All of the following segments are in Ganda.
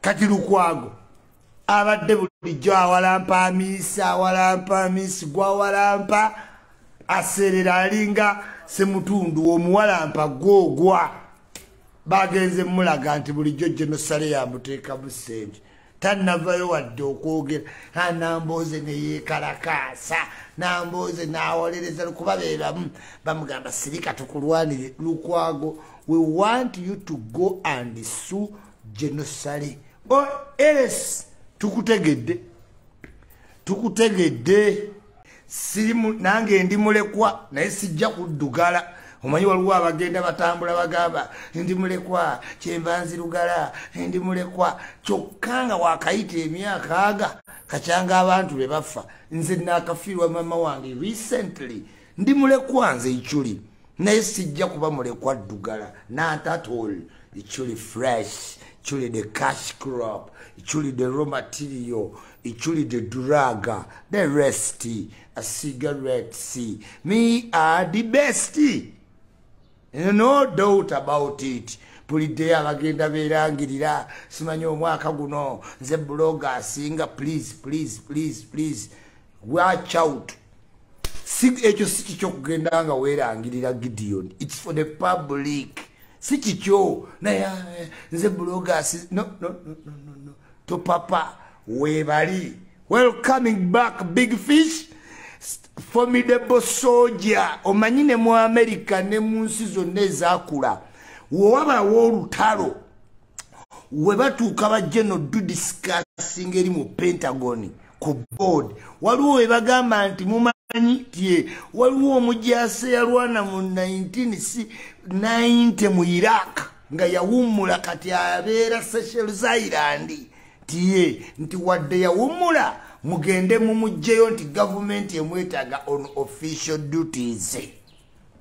kati Lukwago abadde bulijjo awalampa Hamis gwawalampa aserera alinga semutundu omuwalampa gwogwa bagenze mulaga nti bulijjo genosale yamuteeka mu ssente tanavayo wadde okwogera namboze neyekalakasa namboze nawolereza kuba beeramu bamugamba sirika tukulwanire Lukwago we want you to go and sue genosale Erias tukutegedde sirimu nange ndi mulekwa naye sijja kuddugala omanyi waliwo abagenda batambula bagamba ndi mulekwa kyembanzi lugala ndi mulekwa kyokka nga wakayita emyaka aga kacyanga abantu be bafa nze naakafiirwa mama wange recently ndi mulekwa nze icyuli naye sijja kuba mulekwa ddugala not at all icyuli fresh icyuli the cash crop icyuli the raw material icyuli the drug the rest a cigarette see me are the best. No doubt about it. Pulide abagenda berangirira simanyi omwaka guno nze blogger asinga please watch out. Ekyo si kikyo kugenda nga weerangirira Gideon. It's for the public. Si kikyo naye nze blogger no to papa webali. Welcoming back big fish. Formidable soldier omanyine mu America ne mu nsi zonna ezakula waba wolutalo we batuuka bajeno do discussing eri mu Pentagon ku board waliwo we bagamba nti mumanyi tie waliwo omujase yalwana mu 1990 mu Iraq nga yawumula kati abeera Seychelles Island tie nti wadde yawumula mugende mumujjeyo nti government emwetaaga on official duties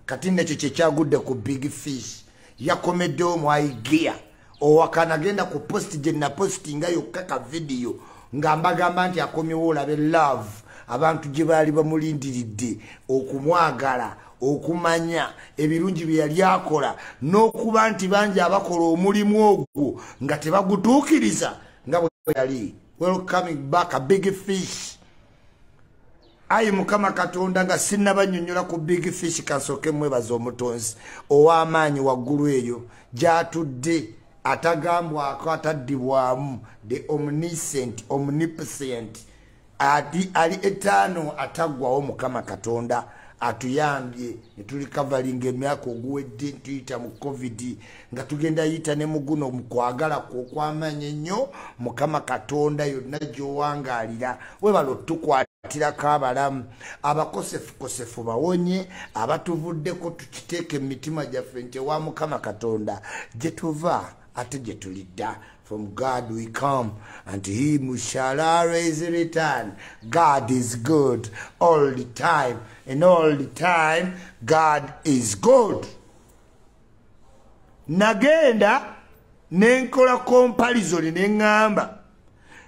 kati nekyo kyekyagudde ku big fish yakomeddewo mu igear owakana agenda ku post gye napostinga yokka ka video nga mbagamba nti akomyewo olabe love abantu gye baali bamulindiridde okumwagala okumanya ebirungi bye yali akola n'okuba nti bangi abakola omulimu ogwo nga tebagutuukiriza nga bwe yali. Welcoming back a big fish. Ayi mukama katonda nga sinnabanyonnyola ku big fish kasoke mwebaza omutonzi ow'amaanyi waggulu eyo gy'atudde atagambwako ataddibwamu the omniscient omnipotent ali etaano ataggwawo mukama katonda atuyambye netuli covering emyaka oguwedde ntuyita mu covid nga tugenda yita ne muguno mukwagala kw'okwamanya ennyo mukama katonda yonna gy'owangalira webalo tukwatirako abalamu abakosefukosefu bawonye abatuvuddeko tukiteeka emitima gyaffe nti ewa mukama katonda gye tuva ate gye tulidda. From God we come, and him shall always return. God is good all the time, and all the time God is good. Nagenda nenkola comparison nengamba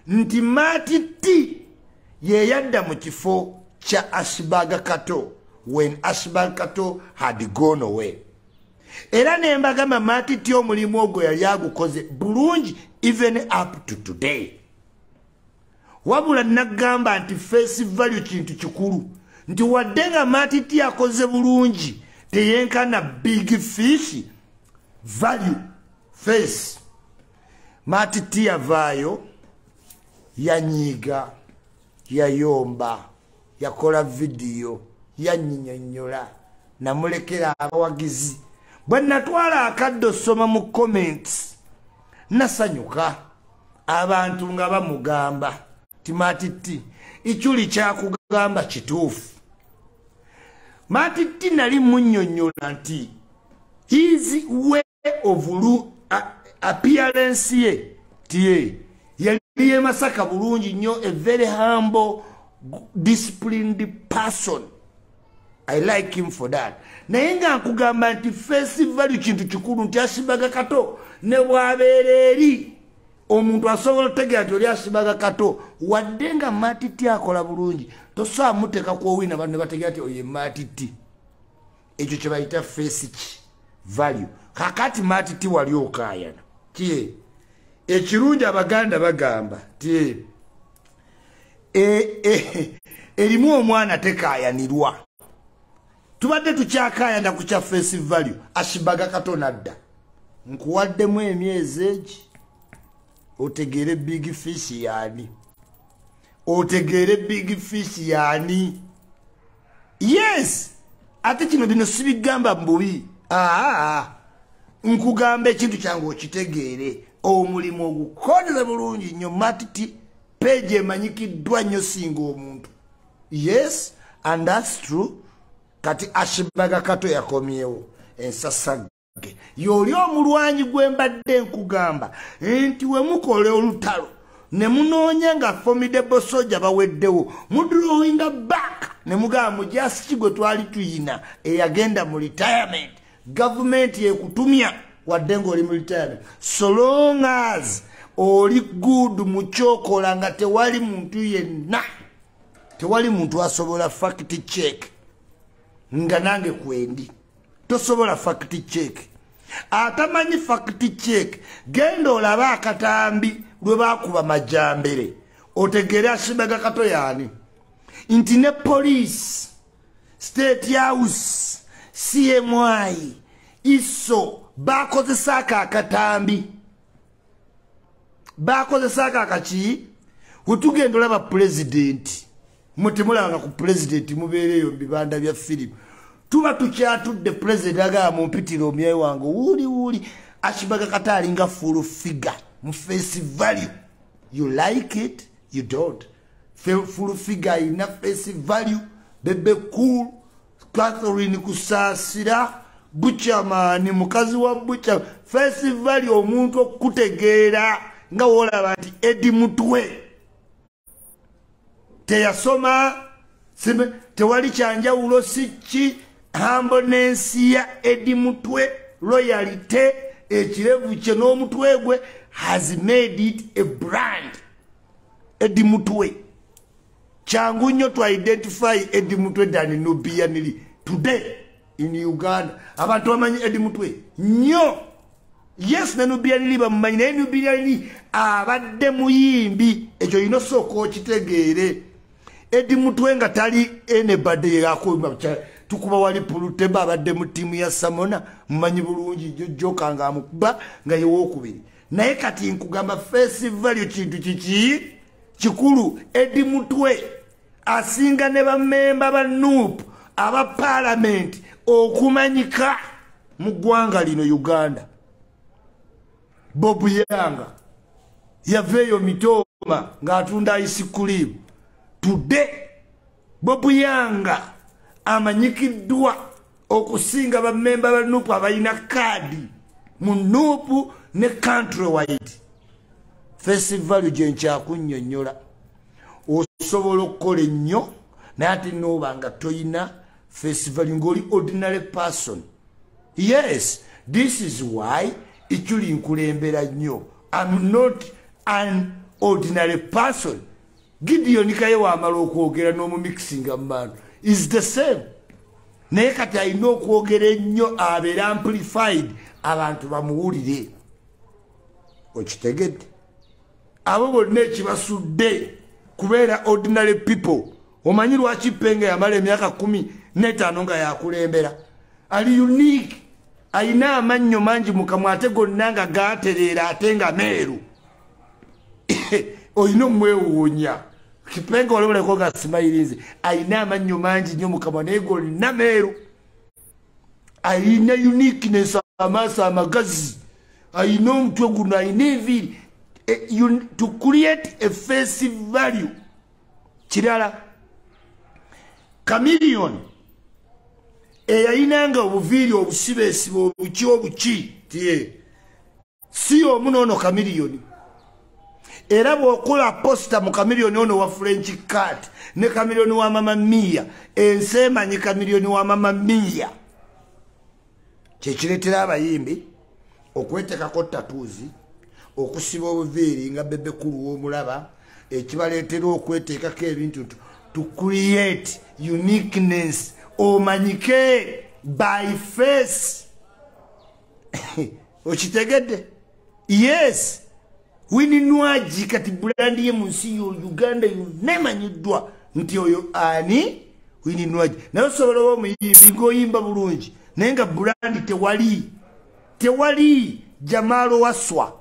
nti Matiti ye yadda mu kifo kya Ashbaga Kato when Ashbaga Kato had gone away. Era nembagamba Matiti omulimu ogwo yali agukoze bulungi even up to today. Wabula nagamba nti face value kintu kikulu nti wadde nga Matiti akoze bulungi teyenkana big fish value face. Matiti yavaayo yanyiga yayomba yakola video yanyinyonnyola namulekera abawagizi bwe natwala akaddo soma mu comments nasanyuka abantu nga bamugamba ti Matiti ikyuli kyakugamba kituufu. Matiti nali munnyonnyola nti his way of appearance ye tiye yali ye Masaka bulungi nnyo, a very humble disciplined person. I like him for that. Naye nga nkugamba nti face value kintu kikulu nti Ashbaga Kato ne bwabeera eri omuntu asobola otegeera nti oli Ashbaga Kato wadde nga Matiti akola bulungi tosobola muteeka kwowina bantu ne bategeera nti oye Matiti. Ekyo kye bayita face value. Kakati Matiti wali okaayana kiye ekirungi abaganda bagamba ti erimu omwana tekayanirwa tubadde tukyakayana ku kya face value ashibaga katona dda nkuwaddemu emyezi egi otegere big fish yani otegere big fish yani yes ate kino bino sibigamba mbubi nkugamba ekintu kyange okitegeere omulimu ogukolera bulungi nnyo matiti peje emanyikiddwa nnyo singa omuntu yes and that's true kati ashibaga kato yakomyewo ensasage yoli omulwanyi gwembadde nkugamba nti we mukole olutalo ne munoonya nga formidable soldier baweddewo mudrowinga back ne mugamba mujasi gwe twali tuyina eyagenda mu retirement government yekutumya wadde ng'oli mu retirement so long as oli good mu kyokola nga tewali muntu yenna tewali muntu asobola fact check nga nange kwendi tosobola fact check atamanyi fact check genda olaba akatambi lwe bakuba majambere otegere ashibaga kato yani nti ne police state house CMI iso bakozesa akatambi bakozesa akaki utugenda olaba president mutemulanga ku president mubeereyo bibanda bya film tuba tukyatudde president aga mu mpitiro omyayi wange wuli ashibaga katali nga full figure mu face value you like it you don't full figure ina face value bebe cool Catherine kusasira buchamani mukazi wa bucha face value omuntu okutegeera nga wolaba nti edi mutwe teyasoma sibe tewali kyanjawulo siki humbleness ya edi mutwe loyalty ekirevu kye n'omutwe gwe has made it a brand edi mutwe changu nnyo to identify edi mutwe than Nubia nili today in Uganda abantu bamanyi edi mutwe nnyo yes ne Nubia nili bamanyi naye Nubia nili abadde muyimbi ekyo inosoko okitegeere edi mutwe nga tali anybody yakoma tukuba wali puluteba abadde mu timu ya Samona mumanyi bulungi joka nga amukuba nga yewokubiri naye kati nkugamba face value kintu kiki kikulu edi mutwe asinga ne bamemba ba NUP aba parliament okumanyika mu ggwanga lino Uganda Bobu Yanga yaveyo mitoma nga atunda ice cream today Bobu Yanga amanyikiddwa okusinga bamemba ba NUP abalina kadi mu NUP ne country wide festival jencha kunnyonnyola osobola okukola ennyo naye ate n'obanga toyina festival ng'oli ordinary person yes this is why ikyuli nkulembera nnyo I'm not an ordinary person Gideon kaye wamala okwogera n'omumixinga mu bantu is the same naye kati alina okwogera ennyo abeere amplified abantu bamuwulire okitegedde abo bonna ekibasudde kubeera ordinary people omanyi lwaki Penga yamala emyaka 15 nga yakulembera ali unique ayina amannyo mangi mukamwa ate gonna nga gaatereera ate nga meeru oyina omwewuunya Kipenga olabuleko nga simayirize ayina amannyo mangi nnyo mukamwa naye gonna meeru ayina uniqueness amaaso amagazi ayina omutwe guno ayina enviiri to create a face value kirala chameleon eyayinanga obuviiri obusibeesibe obuki tiye si omunono chameleon era bw'okola posta mu chameleon ono wa French cat ne chameleon wa Mama Mia ensi emanyi chameleon wa Mama Mia kyekireetera abayimbi okwetekako tatuuzi okusiba obuviiri nga bebe kulu w'omulaba ekibaleetera okweteekako ebintu to create uniqueness omanyike by face okitegedde yes Winnie Nwaji kati brandi ye munsi yo Uganda nemanyiddwa nti oyo ani Winnie Nwaji nayo sobola omuyimbi ngoyimba bulungi naye nga brandi tewali Jamalo Waswa.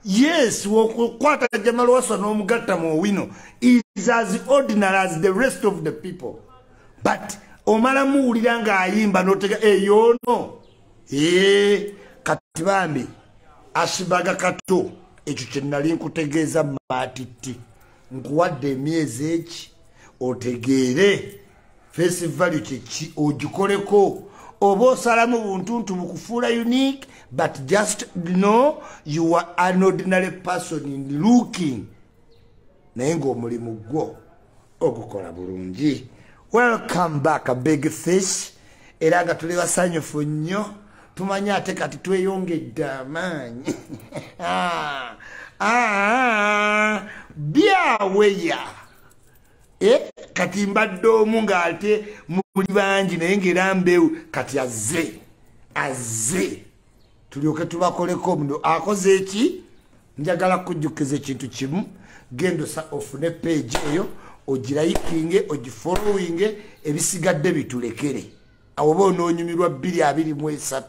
Yes, wokukwata Jamalo Waswa n'omugatta mu Owino is as ordinary as the rest of the people. But omala muwulira nga ayimba n'otega eyono kati bambi asibaga kato ekyo kye nali nkutegeeza matiti nkuwadde emyezi eki otegeere face value kyeki ogikoleko oba osalamu buntuntu bukufuula unique but just know you are an ordinary person in looking naye ng'omulimu gwo ogukola bulungi. Welcome back a big fish era nga tuli basanyufu nnyo tumanya ate kati tweyongedde amaanyi byaweya kati mbadde omu ng'ate muli bangi naye ng'era mbeewu kati azze tulyoke tubakoleko muno akoze eki njagala kujjukiza ekintu kimu genda ofune page eyo ogirayikinge ogifollowinge ebisigadde bitulekere awo oba onoonyumirwa 223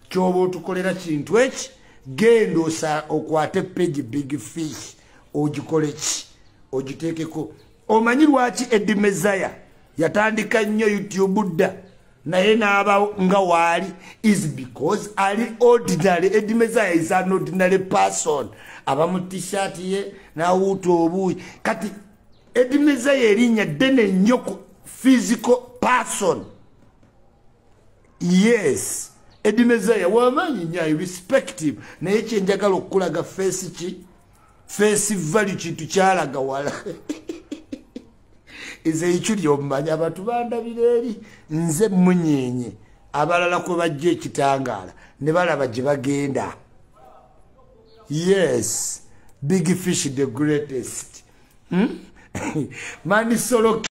kyoba otukolera kintu eki genda okwate page big fish ogikole ki ogiteekeko. Omanyi lwaki Eddie Mezaya yatandika nnyo YouTube dda naye n'aba nga waali is because ali ordinary. Eddie Mezaya is an ordinary person aba mu t-shirt ye n'awuuta obuuyi kati Eddie Mezaya erinnya ddene nnyo ku physical person. Yes, Eddie Mezaya wamanyi nnyo respective naye kyenjagala okulaga face value kintu kyalaga wala ize ichuli omanya abantu bandabira eri nze munyenye abalala ko bajje ekitangala ne balaba gye bagenda. Yes, big fish the greatest. Mani solo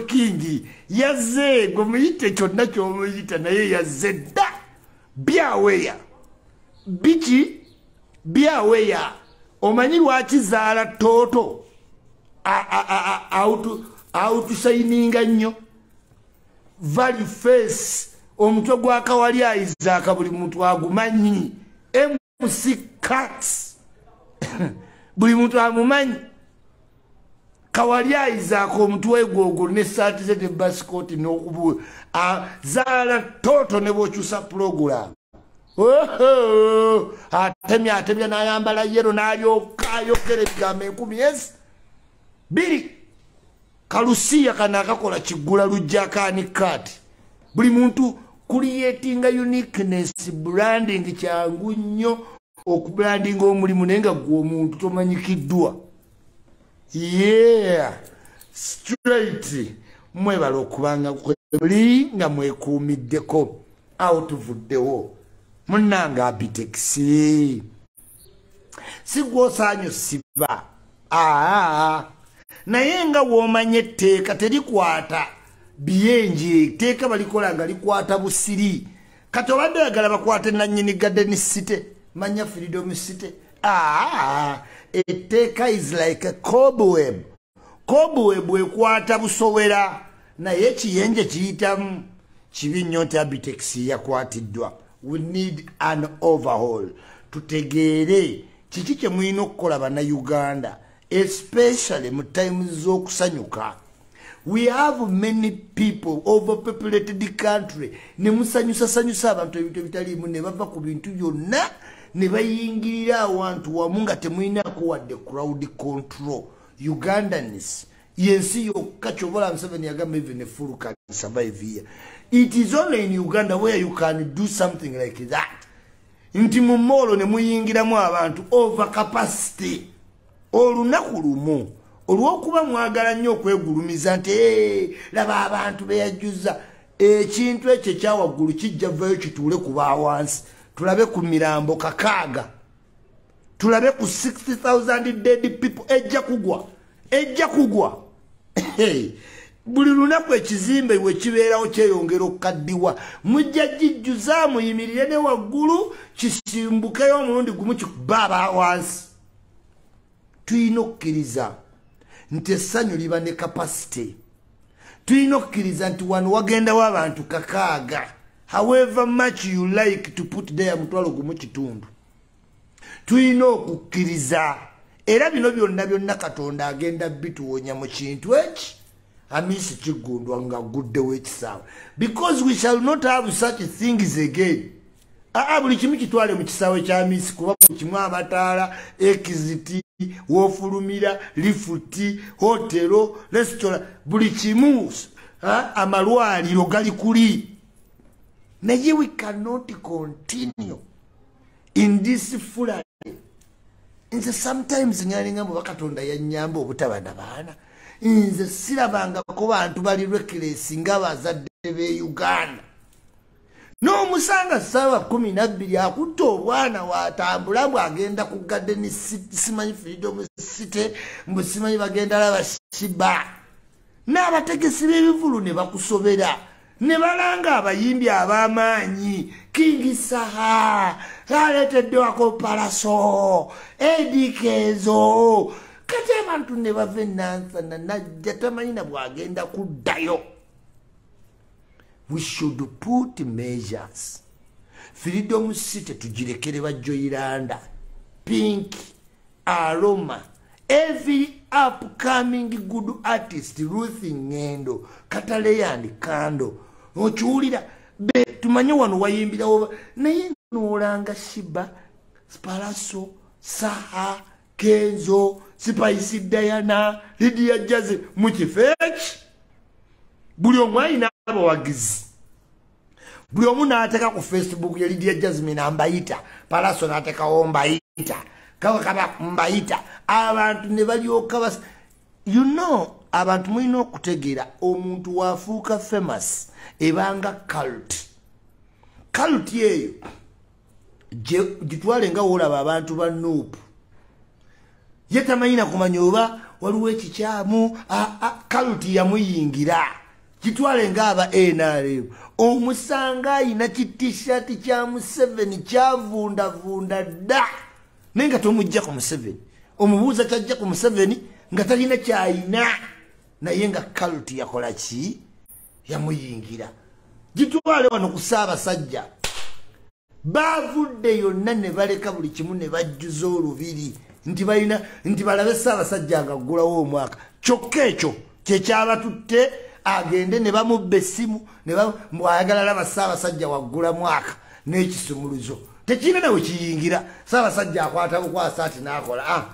king yazze gomuyite kyonna kyomuyita naye yazze dda byaweya biki byaweya. Omanyi lwaki zaala toto outshininga nnyo value face omutwe gwa Kawali Isaac buli muntu agumanyi MC Cats buli muntu amumanyi Kawali Isaac omutwe gwogo ne saati ze de basket n'okubu zaala toto ne bokyusa program atemya n'ayambala yero n'ayokera ebigambo 10 yes biri kalusiya kana akakola kigula lujjakani kati buli muntu creating uniqueness branding kyangu nnyo okubranding omulimu nenga gwo muntu tomanyikiddwa. Yeah, straight mwebala okubanga kwebuli nga mwekuumiddeko awutuvuddewo munnanga abitexi sigwosaanyo siba naye nga womanye etteeka terikwata byenje etteeka balikola nga likwata busiri kati obadde oyagala bakwate nannyini garden city manya freedom city etteeka is like a cobweb ekwata busowera naye ekiyenje kiyitamu kibi nnyo nti abitex yakwatiddwa. We need an overhaul tutegeere kiki kye mulina okukola bannayuganda especially mu times z'okusanyuka. We have many people, overpopulated country. Ne musanyusa abantu ebintu ebitaliimu ne bava ku bintu byonna ne bayingirira awantu wamu nga temuyinako wadde crowd control. Ugandans yensi yokka kyobola Museveni yagamba even a fool can survive here. It is only in Uganda where you can do something like that. Nti mu molo ne muyingiramu abantu over capacity. Olunaku lumu olw'okuba mwagala nnyo okwegulumiza nti laba abantu beyajjuza ekintu ekyo ekyawaggulu kijja vayo kituule ku bawansi tulabe ku mirambo 6 tulabe ku 60,000 dead people ejja kugwa buli lunaku ekizimbe we kibeerawo kyeyongera okukaddiwa mujja jijjuza muyimirire ne waggulu kisimbukeyo omulundi gumu kikubaaba wansi tulina okukkiriza nti essanyu liba ne kapasite tulina okukkiriza nti wano wagendawo abantu 6 however much you like to put there mutwalo gumu kitundu tulina okukkiriza era bino byonna Katonda agenda bituwonya mu kintu eki Hamis Kiguddu nga guddewo ekisaawe because we shall not have such things again. Buli kimu kitwale mu kisaawe kya Hamis kuba kimu amataala exit wofulumira lifuti hotelo restaurant buli kimu amalwaliro gali kuli naye we cannot continue in this fulani. Nze sometimes ngalinga mbu Katonda yannyamba obutabana baana nze sirabangako bantu bali reckless nga bazadde be Uganda n'omusanga ssaawa 12 akutta obwana watambula bwagenda ku Garden City simanyi Freedom City mbu simanyi bagenda laba Shiba n'abategesi b'ebivulu ne bakusobera ne balanga abayimbi ab'amaanyi King Saha aleeteddwako Palaso Edikezo kati abantu ne bava enansana najja tamanyina bwagenda kuddayo. We should put measures. Freedom City tujirekere bajoyiranda Pink Aroma every upcoming good artist Ruth Ngendo Kataleyandi Kando ochuulira be tumanye wano wayimbirawo naye n'olanga Shiba Palaso Saha Kenzo Spice Diana Lydia Jazz mukifeeki buli omu alina abawagizi buli omu n'ateeka ku Facebook ya Lydia Jasmine ambayita Palaso n'ateekawo mbayita kaba mbayita abantu ne balyoka you know abantu mulina okutegeera omuntu waafuuka famous ebanga cult eyo gitwale nga woolaba abantu ba Nuupu ye tamanyina kumanya oba waliwo ekikyamu cult yamuyingira kitwale nga aba NRM omusanga ayina ki-t-shirt kya Museveni kyavundavunda dda naye nga tomujja ku Museveni omubuuza kyajja ku Museveni nga talina kyayina naye nga cult yakola ki yamuyingira. Gitwale wano ku Ssaabasajja bavudde yonna ne baleka buli kimu ne bajjuza olubiri nti balabe Ssaabasajja nga ggulawo omwaka kyokka ekyo kyekyabatutte agende ne bamubba essimu ne bwayagala laba Ssaabasajja waggula mwaka n'ekisumuluzo tekirina nawe kiyingira Ssaabasajja akwata bukwasa ati n'akola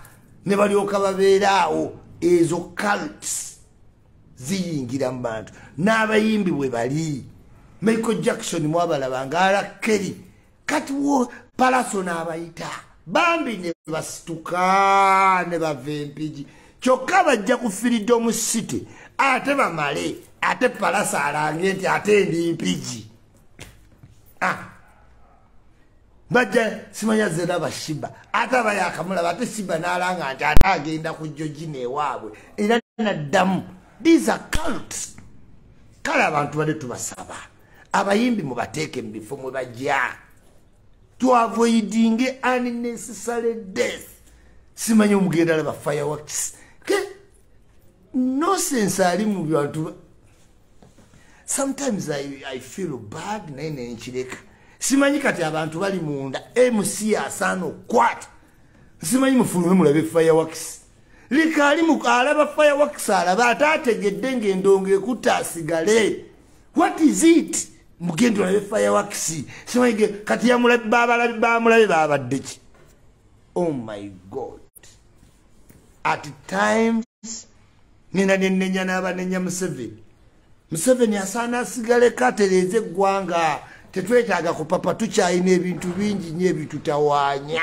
ne balyoka babeeraawo ezo cults ziyingira mu bantu n'abayimbi bwe bali Michael Jackson mwabalaba nga Alakeri kati wo Palaso n'abayita bambi ne basituka ne bava empigi kyokka bajja ku Freedom City ate bamale ate Palaso alange nti ate ndi mpigi bajja simanya zera bashiba ate abayakamulaba ate Shiba n'alanga nti ate agenda ku Georgina ewaabwe era naddamu. These are cults. Kale abantu bade tubasaba abayimbi mubateeke mu bifo mwe bajja to avoiding unnecessary death. Simanya omugenda laba fireworks no sense ali mu bantu. Sometimes I feel bad naye nkireka simanyi kati abantu bali munda MC asaana okwata simanyi mufulume mulabe fireworks likali mukalaba fireworks alaba atategedde ng'endongo ekutta asigale. What is it? Mugendo labe fireworks simanyi kati yamulabe bamulabe babadde ki? Oh my God. At times nina nenya n'abanenya Museveni asaana asigale katereze eggwanga tetwetaaga kupapa tukyalina ebintu bingi nnyo ebitutawaanya.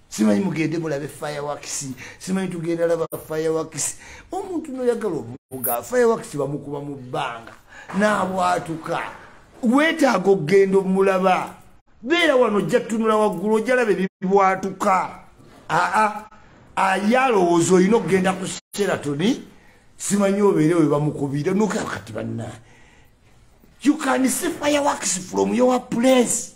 Simanyi mugende mulabe fireworks simanyi tugenda laba fireworks omuntu noyagala omuga fireworks bamukuba mu bbanga n'abwatuka weetaaga okugenda omulaba beera wano ojja tunula waggulu ojja laba ebibwatuka ayalowooza olina okugenda ku Sheraton simanyi obeere we bamukubira nokaa kati banna you can see fireworks from your place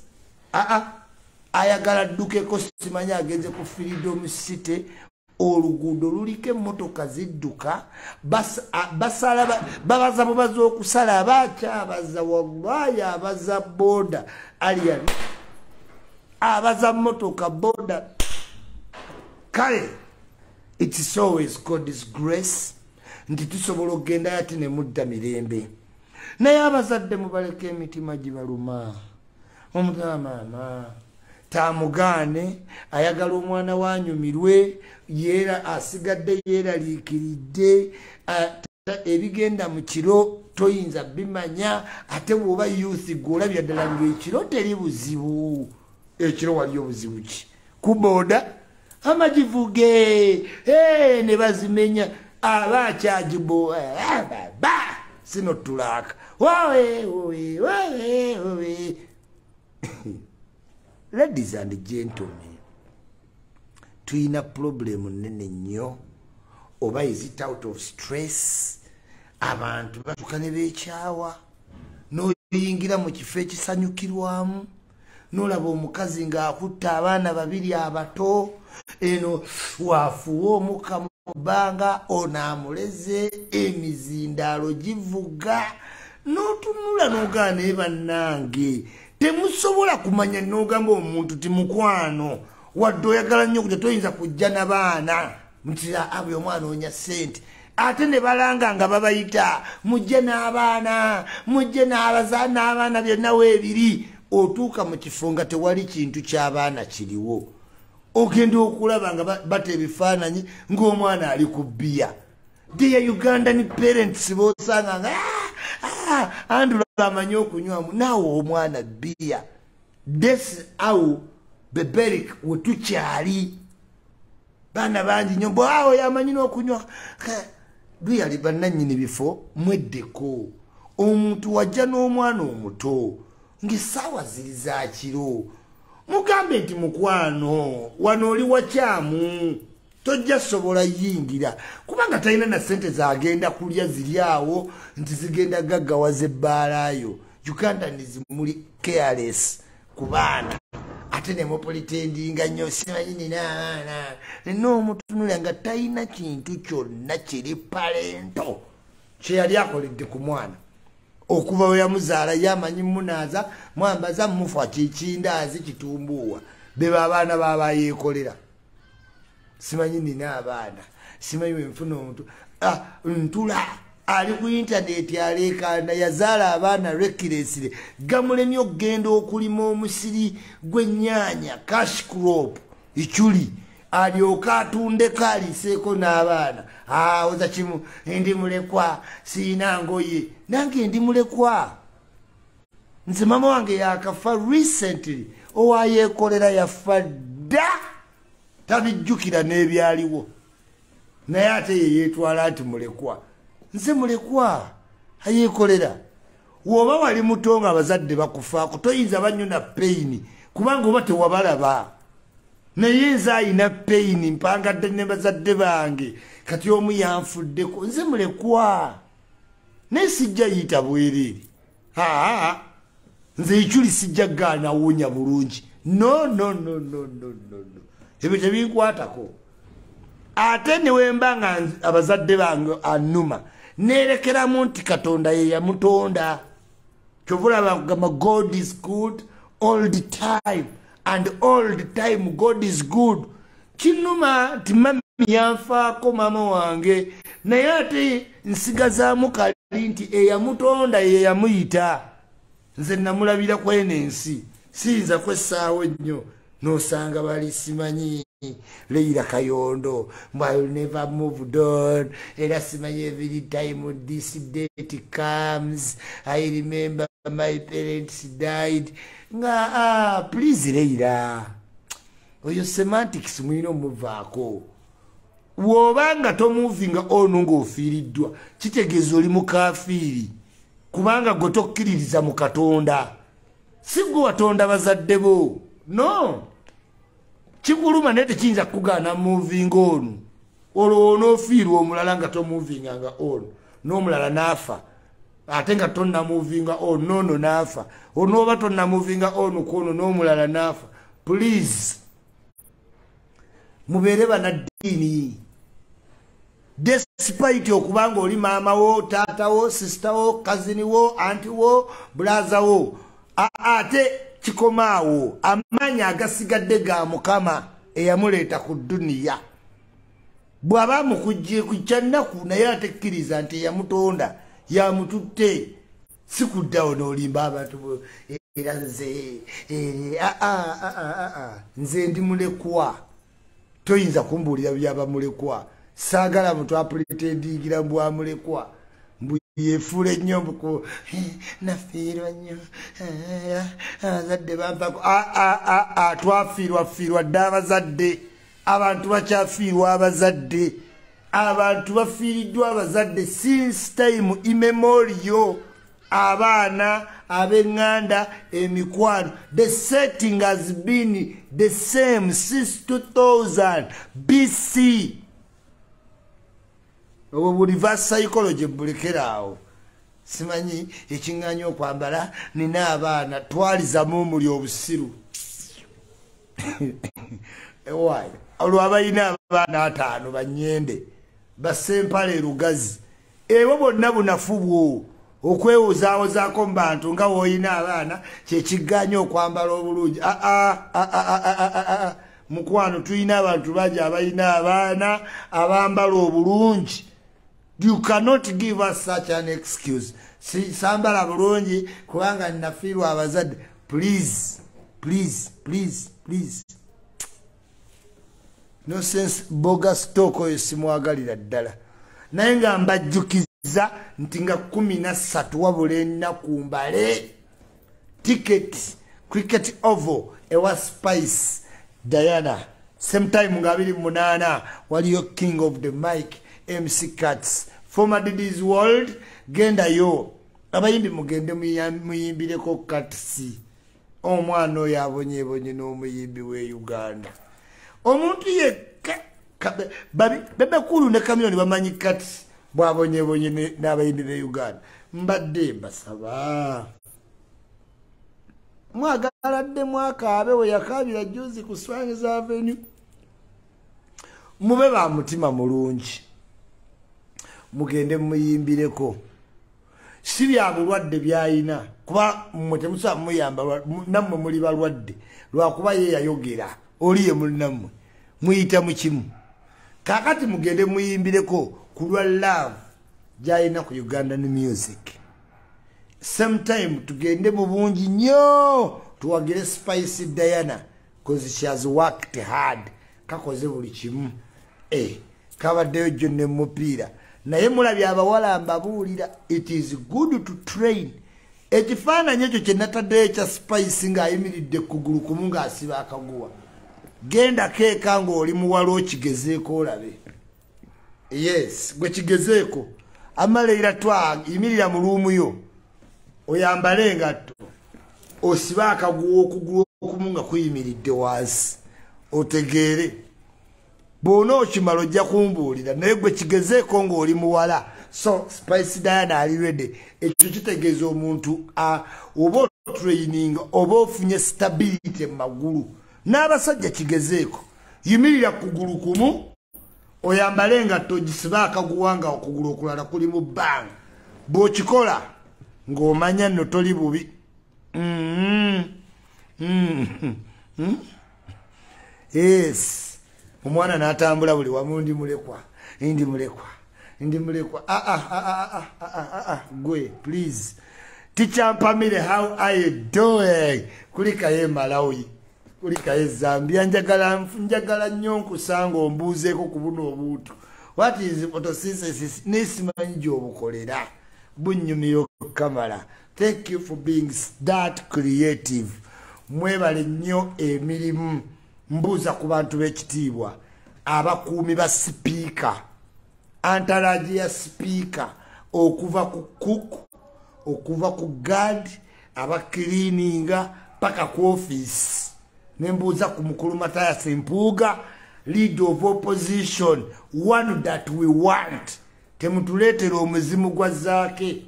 ayagala addukeko simanyi agenze ku Freedom City oluguudo luliko emmotoka zidduka babaza bubaza okusala abakyabaza wallahi abaza boda aliyani abaza mmotoka boda kale it is always God's grace nti tusobola okgenda ate ne mudda mirembe naye abazadde mubaleka emitima gibaluma omutamaama tamugaane ayagala omwana wanyumirwe yeera asigadde yeeraliikiridde ebigenda mu kiro toyinza bimanya ate bw'oba youth gw'olabira ddala ng'ekiro teri buzibu ekiro wali obuzibu ki ku booda amagivuge ne bazimenya aba akyagibo sino tulaaka wawe ladies and gentlemen tuyina problem nene nnyo oba is it out of stress abantu batuka ne beekyawa n'oyingira mu kifo ekisanyukirwamu n'olaba omukazi ng'akutta abaana babiri abato eno waafuwa omukka mu bbanga ono amuleze emizindaalo givuga n'otunula n'ogaana naye bannange temusobola kumanya n'ogamba omuntu ti mukwano wadde oyagala nnyo kutya toyinza kujja n'abaana mutira abwe omwana onya ssente ate ne balanga nga babayita mujje n'abaana mujje n'abaana byonna weebiri otuuka mu kifo nga tewali kintu ky'abaana kiriwo ogenda okulaba nga bata ebifaananyi ng'omwana ali ku bbiya deya Ugandan parents boosanga nga andula amanyi okunywamu naawe omwana bbiya this how beberik wetukyali baana bangi nnyo bwawo yamanyi n'okunywa luyali bannannyini bifo mweddeko omuntu wajja n'omwana omuto ng'essaawa ziri za kiro mugambe nti mukwano wano oli wakyamu tojja sobola yingira kubanga talina na ssente zagenda kulya ziri awo nti zigenda gaggawaza ebbaalayo Ugandans muli careless ku baana ate ne mupulitendinga nnyo simanyi nina abaana n'omutunula nga talina kintu kyonna kiri palento kye yali akoledde ku mwana okuva we yamuzaala yamanyi munaaza mwambaza mufa kikindaazi kitumbuuwa beba abaana baba yeekolera simanyi nina abaana simanyi wenfuna omuntu ntula ali ku intaneti aleekaana yazaala abaana rekiresire gamulemye okugenda okulima omusiri gw'ennyaanya cash crop icyuli alyoka atundeko aliiseeko n'abaana oza kimu ndi mulekwa siina ngoye nange ndi mulekwa nze mama wange yakafa recently owayeekolera yafa dda tabijjukira n'ebyaliwo naye ate yeyeetwala nti mulekwa nze mulekwa ayeekolera woba wali muto nga abazadde bakufaako toyinza bannyo na peyini kubanga oba tewabalaba naye nze ayina peyini mpangadde ne bazadde bange kati omu yanfuddeko nze mulekwa naye sijja yita bwereere nze icyuli sijja gaana awonya bulungi no ebyo tebinkwatako ate newemba nga abazadde bange annuma nerekeramu nti Katonda ye yamutonda kyovulaba kugamba God is good all the time and all the time God is good kinuma nti mami yanfaako mama wange naye ate nsigazaamu kali nti eyamutonda ye yamuyita nze namulabira kwene ensi siyinza kwessaawo ennyo nosanga bali simanyi Leila Kayondo I'll never moved on era simanyi every time this date comes I remember my parents died nga please Leila oyo semantics mwino muvaako wobanga tomuvinga ono ng'ofiiriddwa kitegeeza oli mukafiiri kubanga gwe tokkiririza mu Katonda si gwe watonda bazadde bo no kikuluma naye tekiyinza kugaana muvinga ono olwo n'ofiirwa omulala nga tomuvinga nga ono n'omulala n'afa ate nga tonna muvinga ono n'ono n'afa onooba tonna muvinga ono kwono n'omulala n'afa. Please mubeere banaddiini despite okubanga oli maama wo taata wo sister wo kazini wo anti wo brother wo ate kikomaawo amaanyi agasigadde ga Mukama eyamuleeta ku duniya bw'aba mukujje ku kyannaku naye atekkiriza nti yamutonda yamututte sikuddawo n'olimba abantu era nze ndi mulekwa toyinza kumbuulira byaba mulekwa saagala muntu apretendingira mbwa mulekwa mbu yefuula ennyo mbuku nafiirwa nnyo abazadde bampako twafiirwa dde abazadde abantu bakyafiirwa abazadde abantu bafiiriddwa abazadde since time immemorial abaana ab'eŋŋanda emikwano the setting has been the same since 2000 BC. Obo bu reverse psychology bulekeraawo simanyi ekiŋŋanya okwambala nina abaana twalizamu omuli obusiru ewayi olwo abalina abaana 5 bannyende basempale lugazi ewo bonna bunafu bwo okwewozaawozaako mu bantu nga woolina abaana kyekigganya okwambala obulungi mukwano tulina abantu bangi abalina abaana abambala obulungi. You cannot give us such an excuse. Sambala bulungi kubanga nnafiirwa abazadde. Please. No sense bogus talk oyo simwagalira ddala. Naye nga mbajjukiza nti nga 13 wabula ennaku mbale ticket cricket oval ewa Spice Diana same time nga 28 waliyo king of the mic MC Cats former Diddy's World genda yo abayimbi mugende muyimbireko Cats omwana oyo abonyebonye n'omuyimbi we Uganda omuntu yekka bebekulu ne Kamiloni bamanyi Cats bwabonyebonye n'abayimbi be Uganda mbadde mbasaba mwagaladde mwakaabe we yakabira juzi ku Swang's Avenue mube ba mutima mulungi mugende muyimbireko si bya bulwadde byayina kuba mmwe temusa muyamba nammwe muli balwadde lwakuba ye yayogera oliye mulinammwe muyita mu kimu kakati mugende muyimbireko ku lwa love gyayina ku Uganda ne music sometime tugende mu bungi nnyo tuwagire Spice Diana because she has worked hard kakoze buli kimu kabaddeyo jjo ne mupiira naye mulabye abawala mbabuulira it is good to train ekifaananyi ekyo kye nataddeyo ekya Spice ng'ayimiridde kugulu kumu ng'asiba akaguwa genda keeka ng'oli muwala okigezeeko olabe yes gwe kigezeeko amaleira yimirira mu luumu yo oyambale engatto osiba akaguwa okugulu okumu nga kuyimiridde wansi otegeere bw'ona okimala ojja kumbuulira naye gwe kigezeeko ng'oli muwala so Spice Diana ali ready ekyo kitegeeza omuntu oba training oba ofunye stability mu magulu n'abasajja kigezeeko yimirira kugulu kumu oyambale engatto gisiba akaguwa nga okugulu okulala kuli mu bbanga bw'okikola ng'omanya nno toli bubi yes omwana n'atambula buli wamu ndi mulekwa gwe please teacher Mpamire how are you doing kulikaye Malawi kulikaye Zambia njagala nnyo nkusanga ombuuzeeko ku buno obuutu what is photosynthesis nesimanyi gy'obukolera bunnyumiro Kamala thank you for being that creative mwebale nnyo emirimu mbuuza ku bantu b'ekitiibwa abakuumi ba sipiika antalaji ya sipiika okuva ku cook okuva ku guard abakiliininga paka ku office nembuuza ku mukulu Mathias Mpuuga leader of opposition, one that we want. Temutuletera omuzimu gwa Zaake.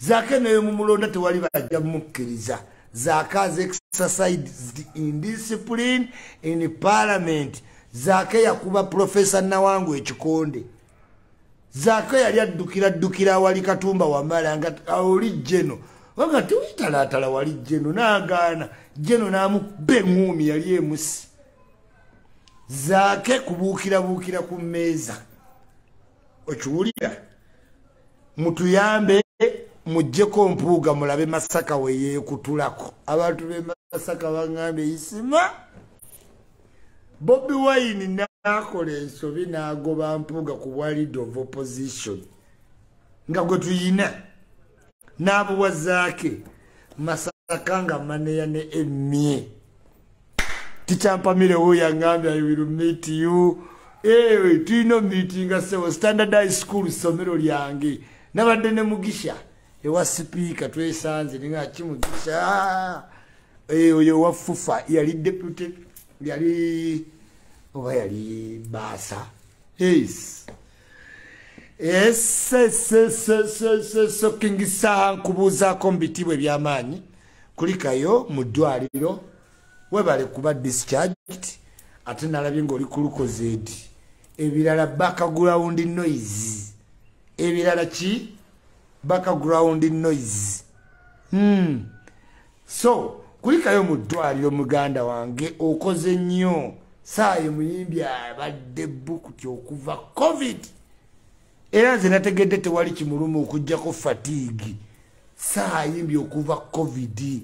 Zaake naye mumulonda tewali bajja mukkiriza. Zaake has exercised indiscipline in parliament. Zaake yakuba Professor Nawangu ekikonde. Zaake yali addukira wali Katumba Wamala nga oli Jeno. Wanga tuitalatala wali Jeno n'agaana. Jeno n'amubba eŋŋuumi yali emusi. Zaake kubuukira ku mmeeza. Okiwulira? Mutuyambe mujjeko mpuuga mulabe Masaka we yeekutulako. Abantu b'e Masaka baŋŋambye isima. Bobi Wine n'akola ensobi n'agoba mpuuga ku bwa leader of opposition. Nga gwe tuyina n'abuwa Zaake Masaka nga maneya ne emmye. Tichampamire wo yaŋŋambye I will meet you. Tulina meetinga sewo standardized school ssomero lyange. Nabadde ne Mugisha ewa sipiika twesanze ninga kimugisha. Oyo wa Fufa yali deputy yali oba yali Basa. Yes. So kingisa nkubuuzaako mbitibwe by'amaanyi kulikayo mu ddwaliro webale kuba discharged ate nalabye ng'oli ku Lukozedi. Ebirala background noise. Ebirala ki? Background noise. So kulikayo mu ddwaliro muganda wange okoze nnyo. Saayo muyimbi abadde bukuti okuva COVID. Era nze nategedde tewali kimulumu okujjako fatigue. Saayimbi okuva COVID.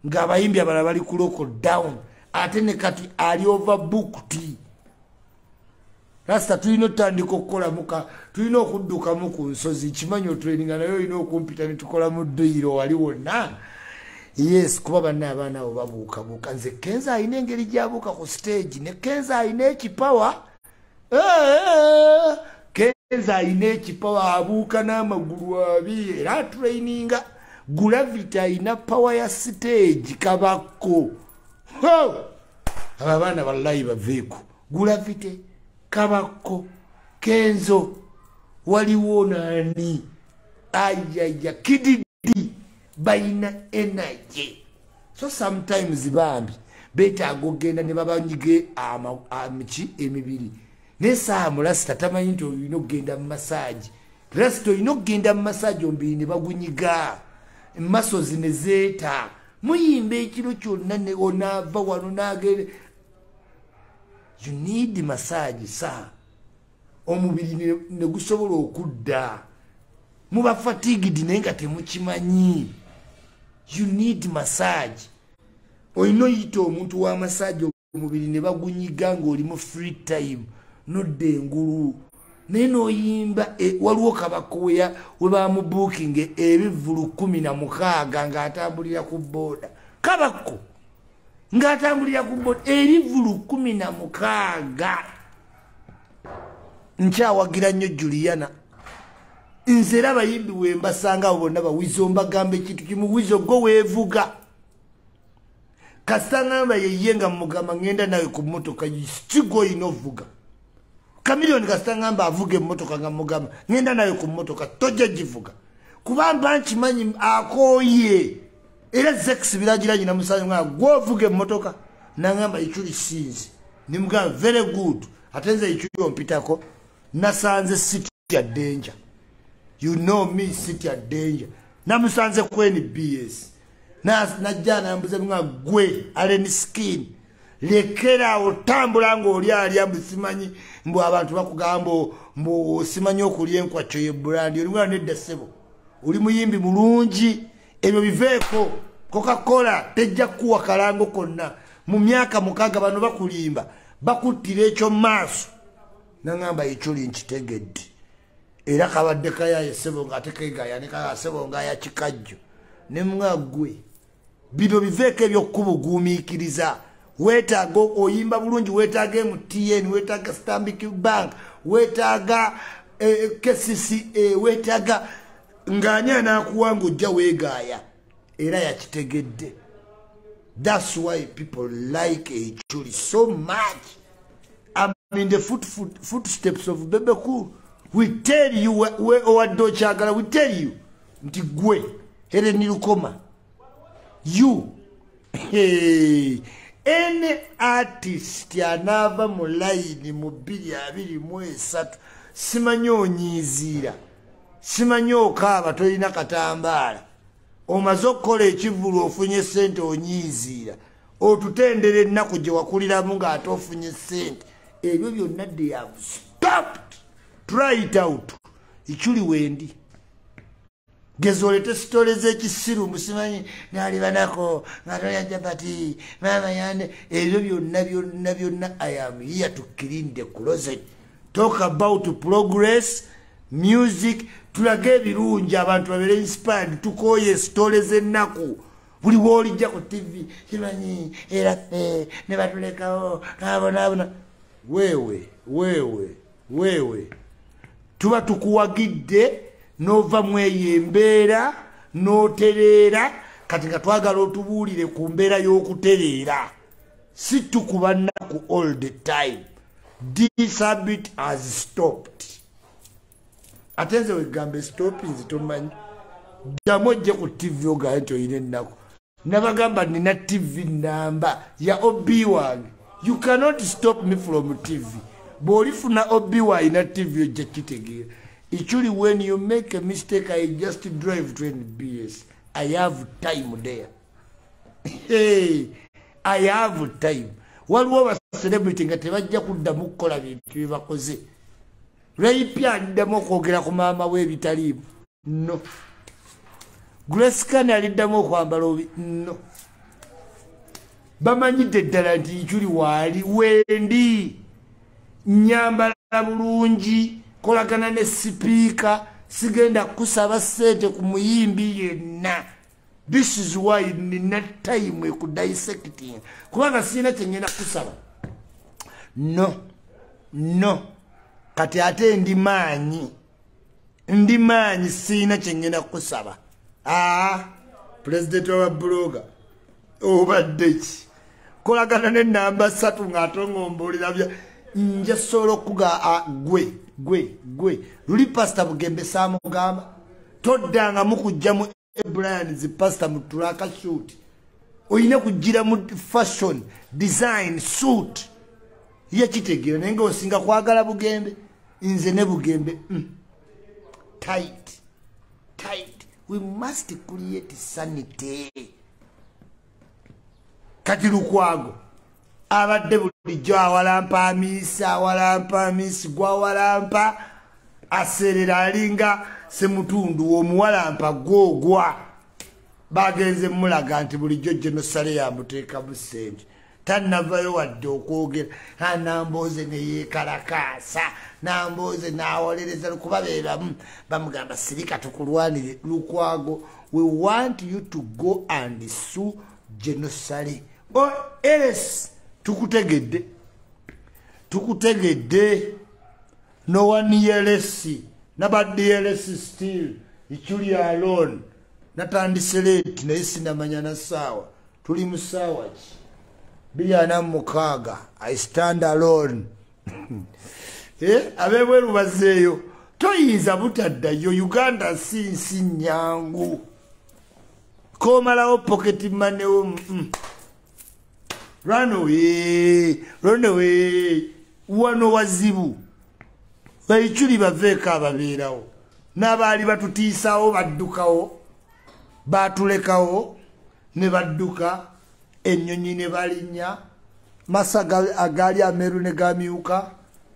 Ng'abayimbi abalala bali ku lockdown. Ate ne kati ali overbooked. Rasta tulina otandika okukola muka tulina okuddukamu ku nsozi kimanyi training nayo olina okumpita ne tukola mu dduyiro wali wonna. Yes, kuba banna abaana abo babuukabuuka. Nze Kenza alina engeri gy'abuuka ku stage ne Kenza alina ekipawa. Kenza alina ekipawa abuuka n'amagulu abiri era traininga. Gravity alina power ya stage kabako. Abaana wallahi baveeko. Gravity kabako. Kenzo waliwo nani ayaya kididi baina energy. So sometimes bambi betaaga ogenda ne babanyige amichi emibiri. Nesa mulasta tamanyi nti olina okugenda mu massage. Rasta olina okugenda mu massage ombiri ne bagunyiga. Masozi ne zeeta. Muyimbe ekiro kyonna ne onaava wano n'agere. You need massage sir. Omubiri ne gusobola okudda. Muba fatigued naye nga temukimanyi. You need massage. Olina oyita omuntu wa massage omubiri ne bagunyiga ng'oli mu free time. Nodde engulu. Naye n'oyimba waliwo kabakoya we bamubuuking ebivvulu 16 ng'atambulira ku booda. Kabako ng'atambulira ku booda ebivvulu 16. Nkyawagira nnyo Juliana. Nze era abayimbi we mbasanga abo bonna bawizo mbagamba ekintu kimu wizo gwe weevuga. Kasita ngamba ye nga mugamba ngenda nawe ku mmotoka stigo inovuga. Kamilioni kasita ngamba avuge mmotoka nga mugamba ngenda nawe ku mmotoka tojja givuga. Kubamba nkimanyi akooye. Era Zex biragiranyi na musanyu nga gwe ovuge mmotoka nangamba ikyuli sinzi. Nimugamba very good. Atenze ikyuli ompitako nasanze city ya danger. You know me city ya danger. Namusanze kweni BS. Najjana mbuze nga gwe aleni skin. Lekera otambula ng'oli alya mbusimanyi mbu abantu bakugambo mbu simanyi okulya enkwacho ye brand. Oli mwana nedda ssebo. Oli muyimbi mulungi. Ebyo biveeko. Coca-Cola tejja kuwa kalango konna. Mu myaka 6 bano bakulimba. Bakuttira ekyo maaso. Nangamba ekyoli nkitegedde. Era kabadde kayaye ssebo ng'atekeegaya ne kaya ssebo ng'aya kikajjo. Ne mwagwe. Bino biveeko ebyokubuguumiikiriza. Weetaaga oyimba bulungi, weetaaga MTN, weetaaga Stanbic Bank, weetaaga KCCA, weetaaga ng'ani anaakuwanga ojja weegaaya. Era yakitegedde. That's why people like Echuli so much. I'm in the footsteps of Bebe Cool. We tell you where our Dochagala, we tell you. Ntigwe, here nilukoma. You, hey, any artist yanava mulaini mubili abili mwesatu simanyo nyizira. Simanyo kaba toyina katambala. Omaze okukola ekivulu ofunye sente onyizira. Otutendere ennaku gye wakuliramu ng'ate ofunye sente. Ebyo byonna they have stopped. Try it out. Ichuli wendi. Gezolete stories z'ekisiru musimanyi nali banako ngatoya japati mama yande ebyo byonna I am here to clean the closet. Talk about progress, music, tulage ebirungi abantu babere inspired tukoye stories ennaku. Buli wolijja ku TV kimanyi era ne batulekawo nabona wewe tuba tukuwagidde nova mweyembeera notereera kati nga twagala otubuulire ku mbeera y'okutereera si tukuba nnaku all the time. This habit has stopped. Ate nze wegambe stop nze tomanyi ddamu ojje ku TV ogaye nti oyina ennaku nabagamba nina TV namba ya OB1. You cannot stop me from TV. Bolifuna OB1 ina TV ojja kitegeera. Actually, when you make a mistake, I just drive 20 BS. I have time there. Hey, I have time. Waliwo ba celebrity nga tebajja kuddamu kukola bintu bye bakoze. Raipya addamu okwogera ku maama we bitaliimu. No. Grace Kane aliddamu okwambala obi. No. Bamanyidde ddala nti Ichuli waali wendi. Nyambala bulungi. Kolagana ne speaker sigenda kusaba sente ku muyimbi yenna. This is why nina time ku dissecting kubanga sina kyengenda kusaba. No kati ate ndi maanyi sina kyengenda kusaba. President wa blogger obadde ki kolagana ne namba 3 ng'atongombolera bya nja solo kuga gwe luli pastor Bugembe samugamba toddanga mukujja mu Brian zi pastor mutulaka shoot oyine kujira mu fashion design suit ya kitegera nenga osinga kwagala Bugembe nze ne Bugembe tight we must create sanity. Kati Lukwago abadde bulijjo awalampa Hamis gwawalampa aserera alinga semutundu omuwalampa gwogwa bagenze mulaga nti bulijjo genosale yamuteeka busente tannavayo wadde okwogera anamboze neyekalakaasa namboze nawolereza kuba beeramu bamugamba sirika tukulwanire Lukwago we want you to go and sue genosale. Erias tukutegedde no one Erias nabadde Erias still Ichuli alone natandise late naye sinamanya na saawa tuli mu saawa ki 246 I stand alone. Abebweru bazeeyo toyinza butaddayo Uganda si nyangu komalawo pocket money run away wano wazibu Ichuli baveeka ababeerawo n'abaali batutiisaawo baddukawo baatulekawo ne badduka ennyonyi ne balinnya masaga agaali ameeru ne gamyuka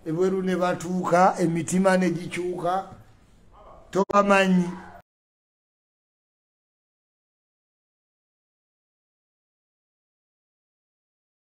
ebweru ne batuuka emitima ne gikyuka tobamanyi